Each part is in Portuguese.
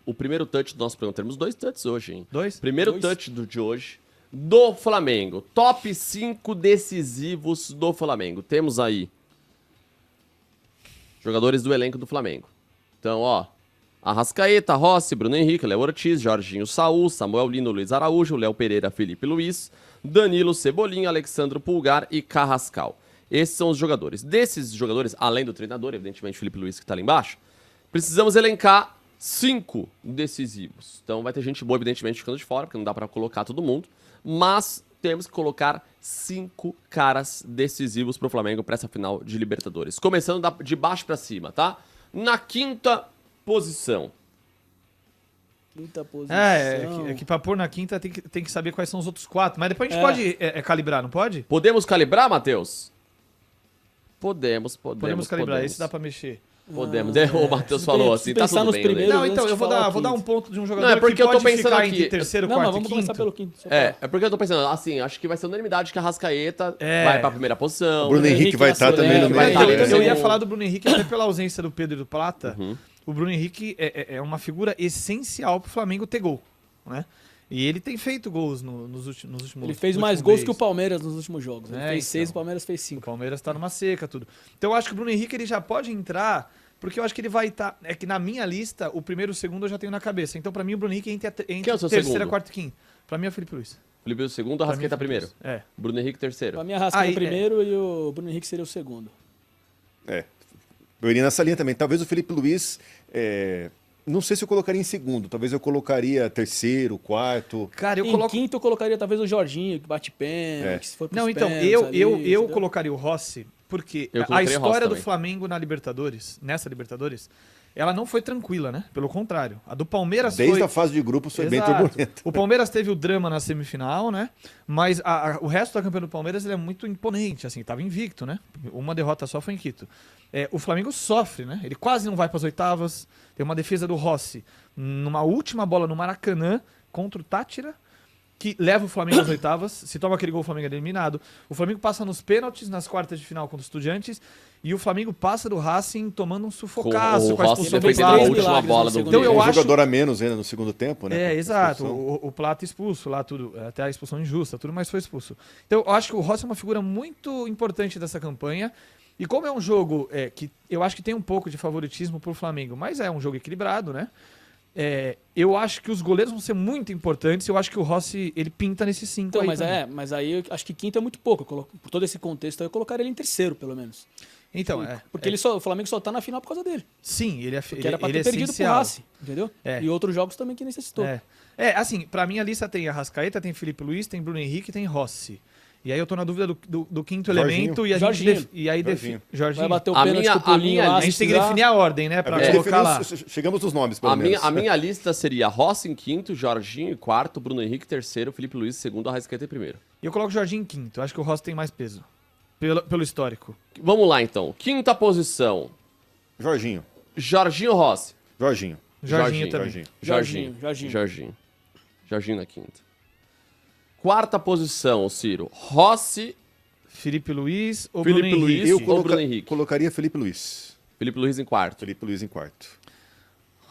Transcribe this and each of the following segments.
O primeiro touch do nosso programa. Temos 2 touches hoje, hein? 2? Primeiro touch de hoje do Flamengo. Top 5 decisivos do Flamengo. Temos aí jogadores do elenco do Flamengo. Então, ó, Arrascaeta, Rossi, Bruno Henrique, Léo Ortiz, Jorginho, Saúl, Samuel Lino, Luiz Araújo, Léo Pereira, Felipe Luiz, Danilo, Cebolinha, Alexandro Pulgar e Carrascal. Esses são os jogadores. Desses jogadores, além do treinador, evidentemente Felipe Luiz que tá ali embaixo, precisamos elencar 5 decisivos. Então vai ter gente boa, evidentemente, ficando de fora, porque não dá pra colocar todo mundo, mas temos que colocar 5 caras decisivos pro Flamengo pra essa final de Libertadores. Começando de baixo pra cima, tá? Na quinta posição. Quinta posição. É que pra pôr na quinta tem que saber quais são os outros 4. Mas depois a gente pode calibrar, não pode? Podemos calibrar, Matheus? Podemos calibrar, esse dá pra mexer. Podemos. O Matheus falou assim, tá pensar tudo nos bem. primeiros. Não, então, antes eu de vou falar dar o um ponto de um jogador Não, é porque que eu tô pode pensando ficar aqui. entre terceiro, Não, quarto mas vamos e começar quinto. pelo quinto. É porque eu tô pensando, assim, acho que vai ser unanimidade que a Arrascaeta vai pra primeira posição. O Bruno Henrique vai estar também no vai meio. estar Eu ia no- falar do Bruno Henrique até pela ausência do Pedro e do Plata. O Bruno Henrique é uma figura essencial pro Flamengo ter gol, né? E ele tem feito gols nos últimos Ele fez mais gols que o Palmeiras nos últimos jogos. Ele fez 6, o Palmeiras fez 5. O Palmeiras tá numa seca, tudo. Então eu acho que o Bruno Henrique ele já pode entrar, porque eu acho que ele vai estar... É que na minha lista, o primeiro e o segundo eu já tenho na cabeça. Então pra mim o Bruno Henrique entra Quem é o seu terceira, segundo? quarta e quinta. Pra mim é o Felipe Luiz. Felipe o segundo, a Arrascaeta Pra mim é o primeiro. Felipe Luiz. Bruno Henrique terceiro. Pra mim, a Rascaeta Aí, primeiro e o Bruno Henrique seria o segundo. Eu iria nessa linha também. Talvez o Felipe Luiz, não sei se eu colocaria em segundo. Talvez eu colocaria terceiro, quarto. Cara, eu Em coloco... quinto, eu colocaria talvez o Jorginho, que bate pênalti, se for pros Não, então, pênaltis eu entendeu? colocaria o Rossi, porque Eu a colocaria o Rossi história do também. Flamengo na Libertadores, nessa Libertadores, ela não foi tranquila, né? Pelo contrário. A do Palmeiras Desde foi... a fase de grupos foi bem Exato. turbulenta. O Palmeiras teve o drama na semifinal, né? Mas o resto da campanha do Palmeiras ele é muito imponente, assim, tava invicto, né? Uma derrota só foi em Quito. O Flamengo sofre, né? Ele quase não vai para as oitavas. Tem uma defesa do Rossi numa última bola no Maracanã contra o Táchira, que leva o Flamengo às oitavas. Se toma aquele gol, o Flamengo é eliminado. O Flamengo passa nos pênaltis nas quartas de final contra os Estudiantes. E o Flamengo passa do Racing tomando um sufocaço com a Rossi expulsão do defendendo a Plata. última milagres bola no do segundo Então eu Um acho- jogador a menos ainda no segundo tempo, né? Exato. Expulsão. O Plata expulso lá, tudo. Até a expulsão injusta, tudo, mas foi expulso. Então eu acho que o Rossi é uma figura muito importante dessa campanha. E como é um jogo que eu acho que tem um pouco de favoritismo pro Flamengo, mas é um jogo equilibrado, né? Eu acho que os goleiros vão ser muito importantes. Eu acho que o Rossi, ele pinta nesses 5 Então, aí. mas, também. mas aí eu acho que quinto é muito pouco. Por todo esse contexto, eu colocaria ele em terceiro, pelo menos. Então, Porque o Flamengo só tá na final por causa dele. sim, ele é Porque era pra ele ter é perdido pro essencial. Racing, entendeu? É. E outros jogos também que necessitou. Assim, pra mim a lista tem Arrascaeta, tem Felipe Luiz, tem Bruno Henrique, tem Rossi. E aí eu tô na dúvida do quinto Jorginho. elemento e a Jorginho. gente e aí Jorginho. Jorginho. Vai bater o A pênalti minha- com o pulinho a minha lá. A gente se tem que precisar. definir a ordem, né, pra colocar lá. Chegamos nos nomes, pelo A menos. minha lista seria Rossi em quinto, Jorginho em quarto, Bruno Henrique terceiro, Felipe Luiz em segundo, Arrascaeta em primeiro. E eu coloco o Jorginho em quinto. Eu acho que o Rossi tem mais peso. Pelo histórico. Vamos lá, então. Quinta posição, Jorginho. Jorginho Rossi. Jorginho. Jorginho também. Jorginho. Jorginho na quinta. Quarta posição, Ciro. Rossi, Felipe Luiz ou Felipe Bruno Luiz. Henrique? Eu Ou Bruno Henrique. colocaria Felipe Luiz. Felipe Luiz em quarto. Felipe Luiz em quarto.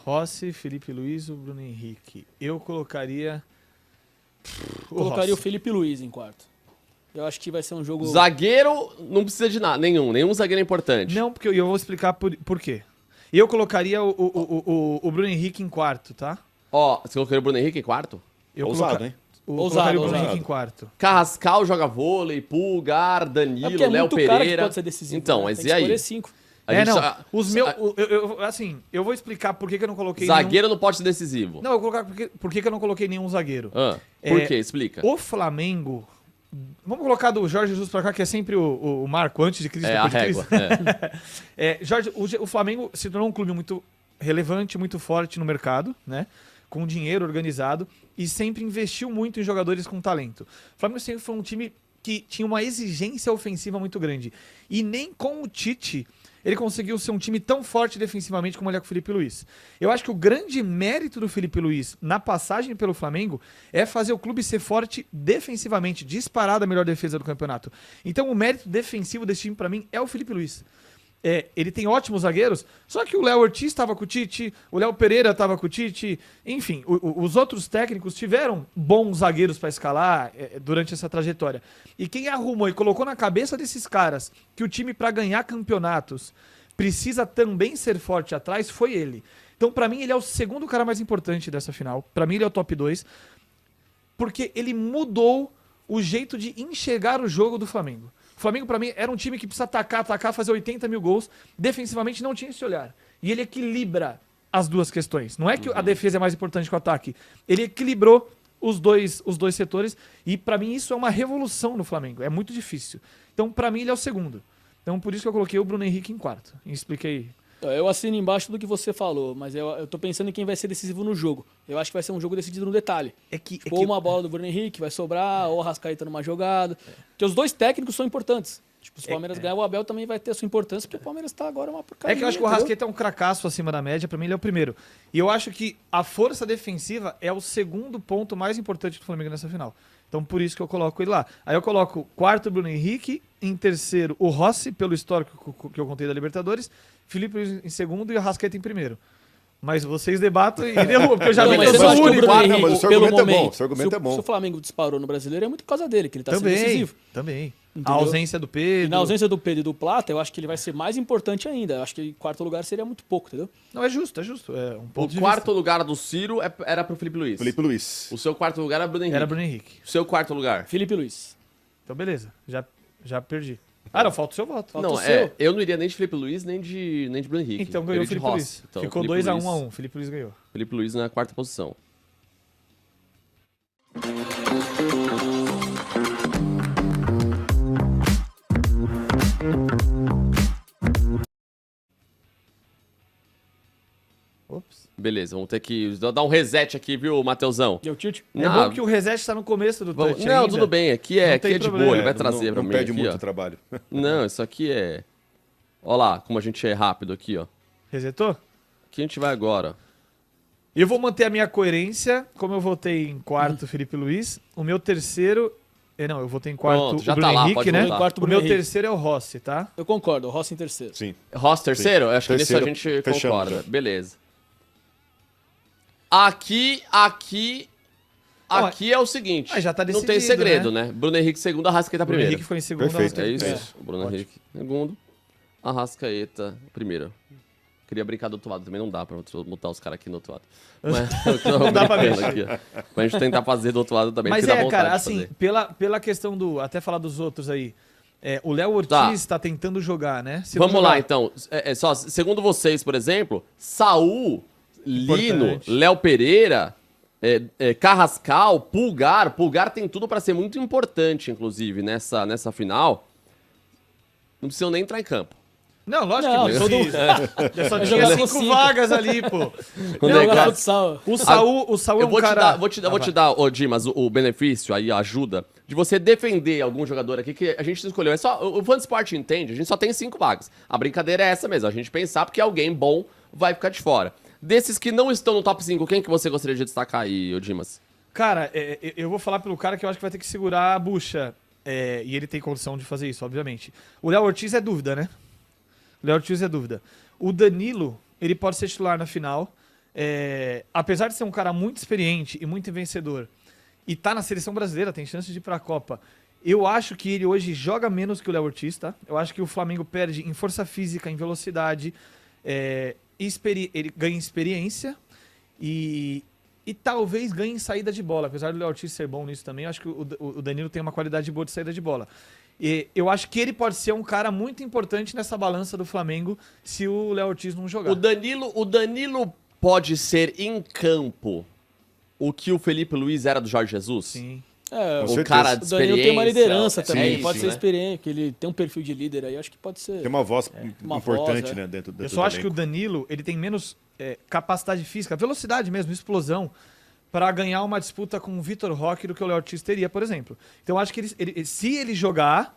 Rossi, Felipe Luiz ou Bruno Henrique? Eu colocaria... Colocaria o Rossi. Felipe Luiz em quarto. Eu acho que vai ser um jogo... Zagueiro, não precisa de nada, nenhum zagueiro é importante. Não, porque eu vou explicar por quê. Eu colocaria o Bruno Henrique em quarto, tá? Ó, você colocaria o Bruno Henrique em quarto? Eu Ousado, hein? Colocaria o Bruno Ousado. Henrique em quarto. Carrascal joga vôlei, Pulgar, É porque Danilo, é Léo muito cara que Pereira. pode ser decisivo. Então, né? mas Tem e que aí? escolher 5. A gente não. só- Os meus... assim, eu vou explicar por que eu não coloquei Zagueiro não pode ser decisivo. nenhum... Não, eu vou colocar por que eu não coloquei nenhum zagueiro. Por quê? Explica. O Flamengo... Vamos colocar do Jorge Jesus pra cá, que é sempre o marco antes de Cristo. É a depois de régua. Cristo. O Flamengo se tornou um clube muito relevante, muito forte no mercado, né? Com dinheiro organizado e sempre investiu muito em jogadores com talento. O Flamengo sempre foi um time que tinha uma exigência ofensiva muito grande. E nem com o Tite ele conseguiu ser um time tão forte defensivamente como ele é com o Felipe Luiz. Eu acho que o grande mérito do Felipe Luiz na passagem pelo Flamengo é fazer o clube ser forte defensivamente, disparada a melhor defesa do campeonato. Então o mérito defensivo desse time, pra mim, é o Felipe Luiz. ele tem ótimos zagueiros, só que o Léo Ortiz estava com o Tite, o Léo Pereira estava com o Tite, enfim, os outros técnicos tiveram bons zagueiros para escalar durante essa trajetória. E quem arrumou e colocou na cabeça desses caras que o time, para ganhar campeonatos, precisa também ser forte atrás, foi ele. Então, para mim, ele é o segundo cara mais importante dessa final. Para mim, ele é o top 2, porque ele mudou o jeito de enxergar o jogo do Flamengo. O Flamengo, pra mim, era um time que precisa atacar, fazer 80 mil gols. Defensivamente não tinha esse olhar. E ele equilibra as duas questões. Não é que a defesa é mais importante que o ataque. Ele equilibrou os dois setores. E pra mim isso é uma revolução no Flamengo. É muito difícil. Então, pra mim, ele é o segundo. Então, por isso que eu coloquei o Bruno Henrique em quarto. Expliquei. Eu assino embaixo do que você falou, mas eu tô pensando em quem vai ser decisivo no jogo. Eu acho que vai ser um jogo decidido no detalhe. Ou uma bola do Bruno Henrique vai sobrar, ou a Arrascaeta numa jogada. Porque os dois técnicos são importantes. Tipo, se o Palmeiras ganhar, o Abel também vai ter a sua importância, porque o Palmeiras tá agora uma porcaria. É que eu acho que o Arrascaeta é um cracaço acima da média, pra mim ele é o primeiro. E eu acho que a força defensiva é o segundo ponto mais importante do Flamengo nessa final. Então por isso que eu coloco ele lá. Aí eu coloco quarto o Bruno Henrique, em terceiro o Rossi, pelo histórico que eu contei da Libertadores, Felipe em segundo e o Arrascaeta em primeiro. Mas vocês debatem e derrubam, porque eu já vi que eu você sou não acha o que o único. Bruno Henrique, mas o seu pelo argumento é bom, momento, seu argumento é bom. Se o Flamengo disparou no Brasileiro é muito por causa dele, que ele tá sendo decisivo. Também. Entendeu? A ausência do Pedro. E na ausência do Pedro e do Plata, eu acho que ele vai ser mais importante ainda. Eu acho que em quarto lugar seria muito pouco, entendeu? Não, é justo. É um ponto O de quarto vista. lugar do Ciro era pro Felipe Luiz. Felipe Luiz. O seu quarto lugar era Bruno Henrique. Era Bruno Henrique. O seu quarto lugar? Felipe Luiz. Então beleza, já perdi. Ah, não, falta o seu voto. Falta Não, o seu. eu não iria nem de Felipe Luiz, nem de Bruno Henrique. Então Eu ganhou o iria de Felipe Rossi. Luiz. Então, Ficou Felipe 2x1 Luiz- a 1. Felipe Luiz ganhou. Felipe Luiz na quarta posição. Ops. Beleza, vamos ter que dar um reset aqui, viu, Mateusão? Deu tilt? É Não, bom que o reset tá no começo do vamos- touch não, ainda. tudo bem, aqui é, Não aqui tem é de problema. boa, ele vai Não- trazer pra não mim perde aqui, muito ó. trabalho. Não, isso aqui é... Ó lá, como a gente é rápido aqui, ó. Resetou? Aqui a gente vai agora. Eu vou manter a minha coerência, como eu votei em quarto Felipe Luiz, o meu terceiro... Não, eu votei em quarto Pronto, já o Bruno tá lá, Henrique, pode né? votar. Em quarto, O Bruno meu Henrique. terceiro é o Rossi, tá? Eu concordo, o Rossi em terceiro. Sim. Ross terceiro? Eu acho que nisso a Terceiro, gente fechamos, concorda. né? Beleza. Aqui é o seguinte. Ah, já tá não tem decidido, segredo, né? Bruno Henrique segundo, Arrascaeta Bruno primeiro. Henrique ficou em segundo. Perfeito. É Arrascaeta em isso. terceiro. O Bruno Ótimo. Henrique segundo, Arrascaeta primeiro. Queria brincar do outro lado, também não dá pra botar os caras aqui no outro lado. Mas, Não dá pra brincando mexer. aqui, ó. Pra gente tentar fazer do outro lado também, Mas porque dá é, vontade cara, de assim, fazer. pela questão do... Até falar dos outros aí. O Léo Tá. Ortiz tá tentando jogar, né? Se não Vamos lá, jogar- então. Só, segundo vocês, por exemplo, Saul, Lino, Importante. Léo Pereira, Carrascal, Pulgar. Pulgar tem tudo pra ser muito importante, inclusive, nessa final. Não precisam nem entrar em campo. Não, lógico Não, que não todo- precisa. Só Vai tinha jogar 5 com cinco. vagas ali, pô. O Não, negócio- garoto sal. O Saul é Eu um vou cara... vou te dar, ô Dimas, o benefício aí, a ajuda, de você defender algum jogador aqui que a gente escolheu. É só, o FanSport entende, a gente só tem 5 vagas. A brincadeira é essa mesmo, a gente pensar porque alguém bom vai ficar de fora. Desses que não estão no top 5, quem que você gostaria de destacar aí, ô Dimas? Cara, eu vou falar pelo cara que eu acho que vai ter que segurar a bucha. E ele tem condição de fazer isso, obviamente. O Léo Ortiz é dúvida, né? O Léo Ortiz é dúvida. O Danilo, ele pode ser titular na final. Apesar de ser um cara muito experiente e muito vencedor, e tá na seleção brasileira, tem chance de ir pra Copa. Eu acho que ele hoje joga menos que o Léo Ortiz, tá? Eu acho que o Flamengo perde em força física, em velocidade. Ele ganha experiência e talvez ganhe em saída de bola. Apesar do Léo Ortiz ser bom nisso também, eu acho que o Danilo tem uma qualidade boa de saída de bola. E eu acho que ele pode ser um cara muito importante nessa balança do Flamengo se o Léo Ortiz não jogar. O Danilo pode ser em campo o que o Felipe Luiz era do Jorge Jesus? Sim. É, Com Um certeza. cara de o Danilo tem uma experiência, liderança também, é ele pode isso, ser né? experiente, que ele tem um perfil de líder aí, acho que pode ser. Tem uma voz uma importante, voz, né, dentro do Eu só acho que o elenco. Danilo ele tem menos capacidade física, velocidade mesmo, explosão, para ganhar uma disputa com o Vitor Roque do que o Léo Ortiz teria, por exemplo. Então eu acho que se ele jogar,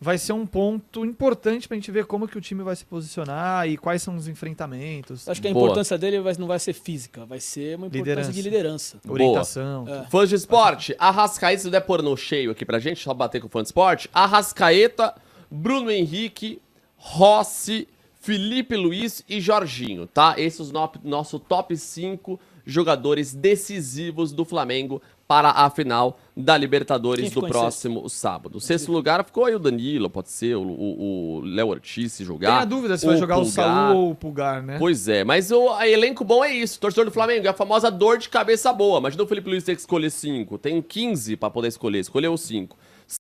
vai ser um ponto importante pra gente ver como que o time vai se posicionar e quais são os enfrentamentos, Acho que a Boa. importância dele não vai ser física, vai ser uma importância de liderança. orientação. É. Fãs de esporte, Arrascaeta, se der pôr no cheio aqui pra gente, só bater com o fã de esporte. Arrascaeta, Bruno Henrique, Rossi, Felipe Luiz e Jorginho, tá? Esses são nosso top 5 jogadores decisivos do Flamengo para a final da Libertadores do próximo sábado. Sexto lugar ficou aí o Danilo, pode ser, o Léo Ortiz se jogar. Tem a dúvida se vai jogar o Saul ou o Pulgar, né? Pois é, mas o elenco bom é isso. Torcedor do Flamengo é a famosa dor de cabeça boa. Imagina o Felipe Luiz ter que escolher 5. Tem 15 para poder escolher, escolheu 5.